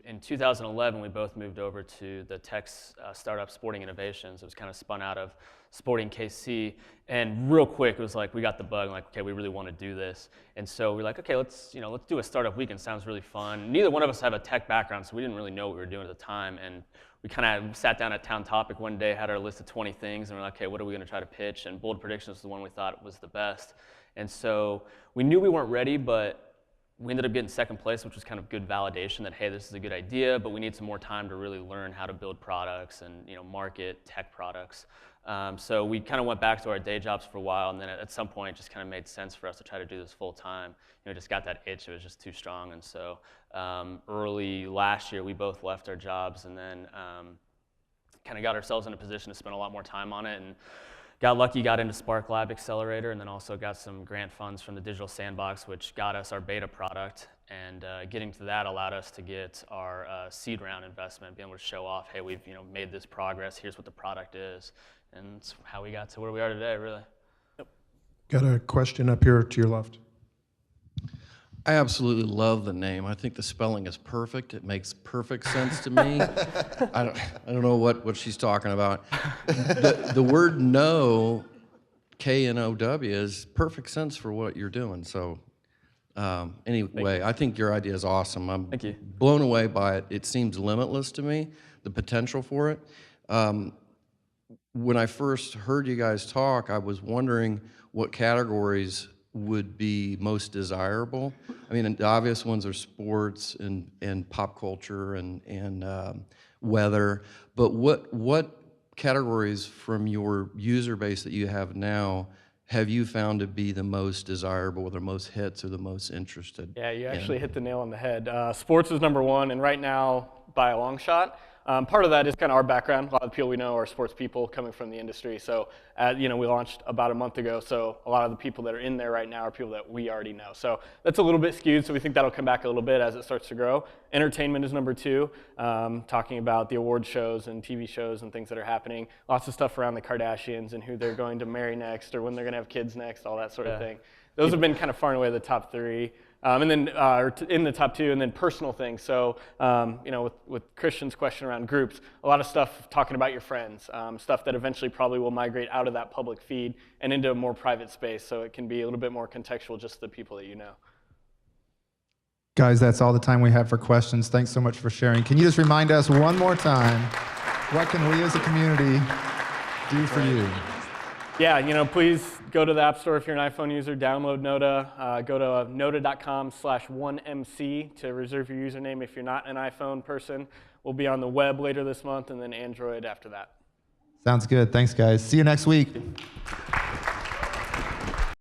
In 2011, we both moved over to the tech startup Sporting Innovations. It was kind of spun out of Sporting KC. And real quick, it was like, we got the bug, like, okay, we really want to do this. And so we're like, okay, let's do a startup weekend. Sounds really fun. Neither one of us have a tech background, so we didn't really know what we were doing at the time. And we kind of sat down at Town Topic one day, had our list of 20 things, and we're like, okay, what are we going to try to pitch? And Bold Predictions was the one we thought was the best. And so we knew we weren't ready, but we ended up getting second place, which was kind of good validation that, hey, this is a good idea, but we need some more time to really learn how to build products and, you know, market tech products. So we kind of went back to our day jobs for a while, and then at some point it just kind of made sense for us to try to do this full time. You know, just got that itch, it was just too strong. And so early last year, we both left our jobs and then kind of got ourselves in a position to spend a lot more time on it. And got lucky, got into Spark Lab Accelerator, and then also got some grant funds from the Digital Sandbox, which got us our beta product. And getting to that allowed us to get our seed round investment, being able to show off, hey, we've made this progress. Here's what the product is, and it's how we got to where we are today, really. Got a question up here to your left. I absolutely love the name. I think the spelling is perfect. It makes perfect sense to me. I don't know what she's talking about. The word know, K-N-O-W, is perfect sense for what you're doing. So anyway, I think your idea is awesome. I'm blown away by it. It seems limitless to me, the potential for it. When I first heard you guys talk, I was wondering what categories would be most desirable. I mean, the obvious ones are sports and pop culture and weather, but what categories from your user base that you have now have you found to be the most desirable, or the most hits, or the most interested? Yeah, you actually hit the nail on the head. Sports is number one, and right now, by a long shot. Part of that is kind of our background. A lot of the people we know are sports people coming from the industry. So, we launched about a month ago. So a lot of the people that are in there right now are people that we already know. So that's a little bit skewed. So we think that'll come back a little bit as it starts to grow. Entertainment is number two. Talking about the award shows and TV shows and things that are happening. Lots of stuff around the Kardashians and who they're going to marry next, or when they're going to have kids next, all that sort of thing. Those have been kind of far and away the top three. And then in the top two, and then personal things. So, with Christian's question around groups, a lot of stuff talking about your friends, stuff that eventually probably will migrate out of that public feed and into a more private space, so it can be a little bit more contextual, just the people that you know. Guys, that's all the time we have for questions. Thanks so much for sharing. Can you just remind us one more time, what can we as a community do for you? Yeah, please go to the App Store if you're an iPhone user, download Knoda, go to knoda.com/1MC to reserve your username if you're not an iPhone person. We'll be on the web later this month, and then Android after that. Sounds good. Thanks, guys. See you next week.